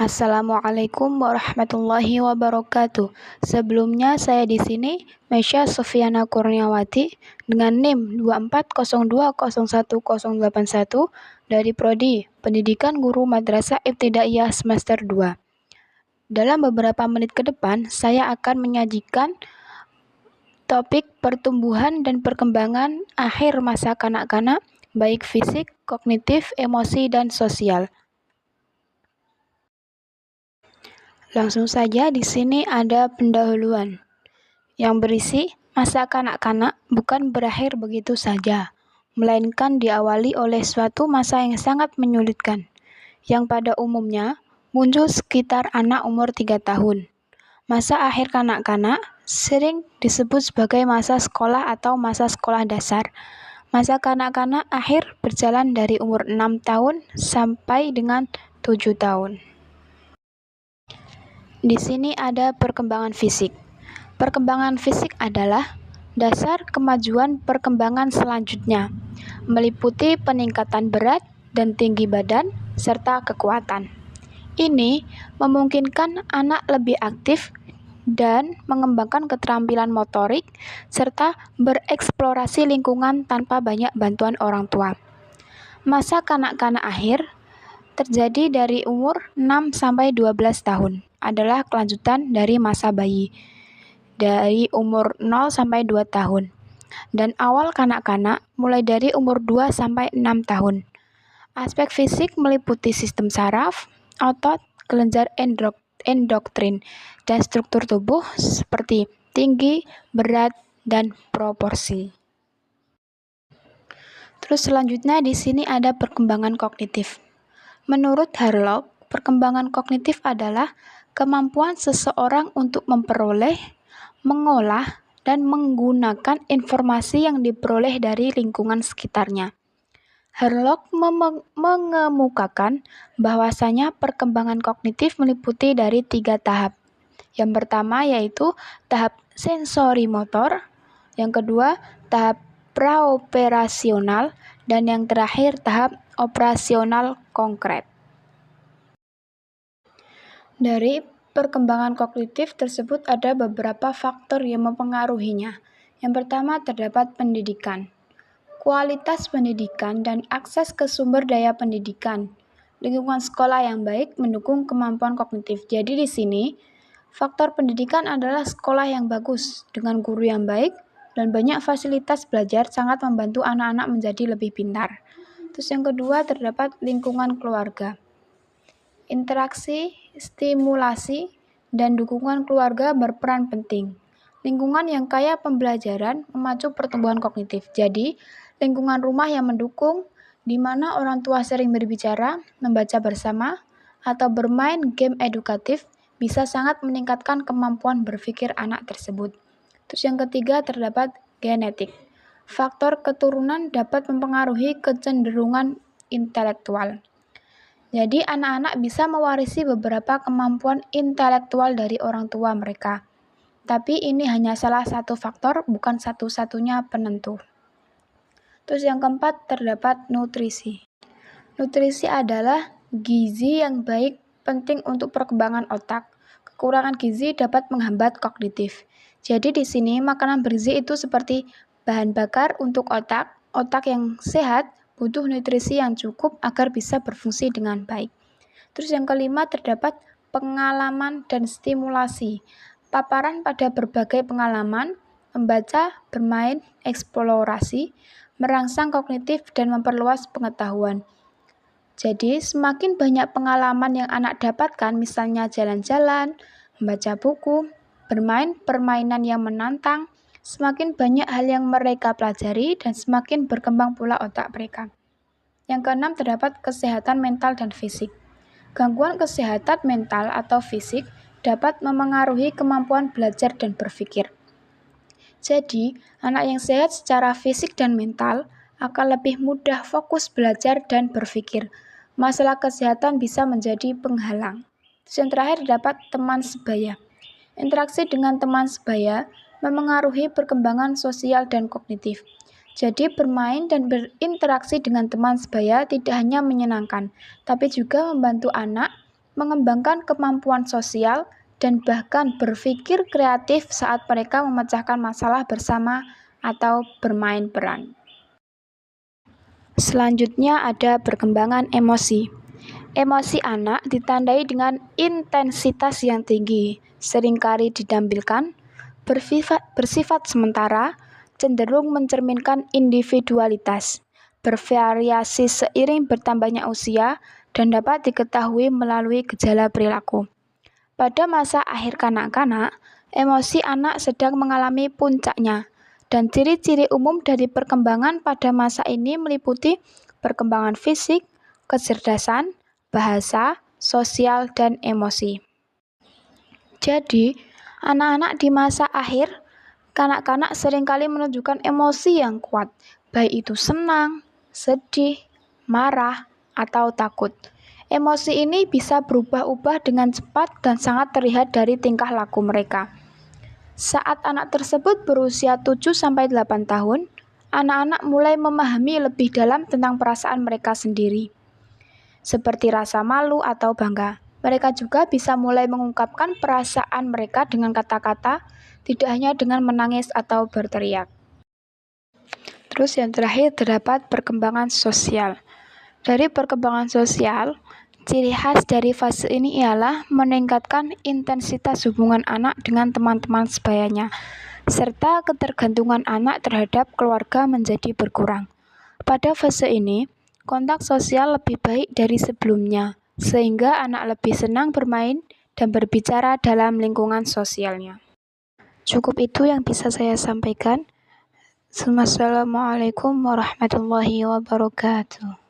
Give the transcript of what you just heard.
Assalamualaikum warahmatullahi wabarakatuh. Sebelumnya saya di sini Mesya Sofiana Kurniawati dengan NIM 240201081 dari Prodi Pendidikan Guru Madrasah Ibtidaiyah semester 2. Dalam beberapa menit ke depan, saya akan menyajikan topik pertumbuhan dan perkembangan akhir masa kanak-kanak, baik fisik, kognitif, emosi, dan sosial. Langsung saja di sini ada pendahuluan yang berisi masa kanak-kanak bukan berakhir begitu saja, melainkan diawali oleh suatu masa yang sangat menyulitkan, yang pada umumnya muncul sekitar anak umur 3 tahun. Masa akhir kanak-kanak sering disebut sebagai masa sekolah atau masa sekolah dasar. Masa kanak-kanak akhir berjalan dari umur 6 tahun sampai dengan 7 tahun. Di sini ada perkembangan fisik. Perkembangan fisik adalah dasar kemajuan perkembangan selanjutnya, meliputi peningkatan berat dan tinggi badan serta kekuatan. Ini memungkinkan anak lebih aktif dan mengembangkan keterampilan motorik serta bereksplorasi lingkungan tanpa banyak bantuan orang tua. Masa kanak-kanak akhir terjadi dari umur 6 sampai 12 tahun. Adalah kelanjutan dari masa bayi dari umur 0 sampai 2 tahun dan awal kanak-kanak mulai dari umur 2 sampai 6 tahun. Aspek fisik meliputi sistem saraf, otot, kelenjar endokrin, dan struktur tubuh seperti tinggi, berat, dan proporsi. Terus selanjutnya di sini ada perkembangan kognitif. Menurut Harlock, perkembangan kognitif adalah kemampuan seseorang untuk memperoleh, mengolah, dan menggunakan informasi yang diperoleh dari lingkungan sekitarnya. Harlock mengemukakan bahwasanya perkembangan kognitif meliputi dari 3 tahap. Yang pertama yaitu tahap sensori motor, yang kedua tahap praoperasional, dan yang terakhir tahap operasional konkret. Dari perkembangan kognitif tersebut ada beberapa faktor yang mempengaruhinya. Yang pertama terdapat pendidikan, kualitas pendidikan dan akses ke sumber daya pendidikan. Lingkungan sekolah yang baik mendukung kemampuan kognitif. Jadi di sini faktor pendidikan adalah sekolah yang bagus dengan guru yang baik dan banyak fasilitas belajar sangat membantu anak-anak menjadi lebih pintar. Terus yang kedua terdapat lingkungan keluarga. Interaksi, stimulasi, dan dukungan keluarga berperan penting. Lingkungan yang kaya pembelajaran memacu pertumbuhan kognitif. Jadi, lingkungan rumah yang mendukung, di mana orang tua sering berbicara, membaca bersama, atau bermain game edukatif, bisa sangat meningkatkan kemampuan berpikir anak tersebut. Terus yang ketiga terdapat genetik. Faktor keturunan dapat mempengaruhi kecenderungan intelektual. Jadi anak-anak bisa mewarisi beberapa kemampuan intelektual dari orang tua mereka. Tapi ini hanya salah satu faktor, bukan satu-satunya penentu. Terus yang keempat terdapat nutrisi. Nutrisi adalah gizi yang baik penting untuk perkembangan otak. Kekurangan gizi dapat menghambat kognitif. Jadi di sini makanan bergizi itu seperti bahan bakar untuk otak. Otak yang sehat butuh nutrisi yang cukup agar bisa berfungsi dengan baik. Terus yang kelima terdapat pengalaman dan stimulasi. Paparan pada berbagai pengalaman, membaca, bermain, eksplorasi, merangsang kognitif dan memperluas pengetahuan. Jadi semakin banyak pengalaman yang anak dapatkan, misalnya jalan-jalan, membaca buku, bermain permainan yang menantang, semakin banyak hal yang mereka pelajari dan semakin berkembang pula otak mereka. Yang keenam terdapat kesehatan mental dan fisik. Gangguan kesehatan mental atau fisik dapat memengaruhi kemampuan belajar dan berpikir. Jadi, anak yang sehat secara fisik dan mental akan lebih mudah fokus belajar dan berpikir. Masalah kesehatan bisa menjadi penghalang. Yang terakhir terdapat teman sebaya. Interaksi dengan teman sebaya memengaruhi perkembangan sosial dan kognitif. Jadi bermain dan berinteraksi dengan teman sebaya tidak hanya menyenangkan, tapi juga membantu anak mengembangkan kemampuan sosial, dan bahkan berpikir kreatif saat mereka memecahkan masalah bersama atau bermain peran. Selanjutnya ada perkembangan emosi. Emosi anak ditandai dengan intensitas yang tinggi, seringkali ditampilkan, bersifat sementara, cenderung mencerminkan individualitas, bervariasi seiring bertambahnya usia, dan dapat diketahui melalui gejala perilaku. Pada masa akhir kanak-kanak, emosi anak sedang mengalami puncaknya, dan ciri-ciri umum dari perkembangan pada masa ini meliputi perkembangan fisik, kecerdasan, bahasa, sosial, dan emosi. Jadi, anak-anak di masa akhir, kanak-kanak seringkali menunjukkan emosi yang kuat, baik itu senang, sedih, marah, atau takut. Emosi ini bisa berubah-ubah dengan cepat dan sangat terlihat dari tingkah laku mereka. Saat anak tersebut berusia 7-8 tahun, anak-anak mulai memahami lebih dalam tentang perasaan mereka sendiri, seperti rasa malu atau bangga. Mereka juga bisa mulai mengungkapkan perasaan mereka dengan kata-kata, tidak hanya dengan menangis atau berteriak. Terus yang terakhir terdapat perkembangan sosial. Dari perkembangan sosial, ciri khas dari fase ini ialah meningkatkan intensitas hubungan anak dengan teman-teman sebayanya, serta ketergantungan anak terhadap keluarga menjadi berkurang. Pada fase ini, kontak sosial lebih baik dari sebelumnya, sehingga anak lebih senang bermain dan berbicara dalam lingkungan sosialnya. Cukup itu yang bisa saya sampaikan. Wassalamualaikum warahmatullahi wabarakatuh.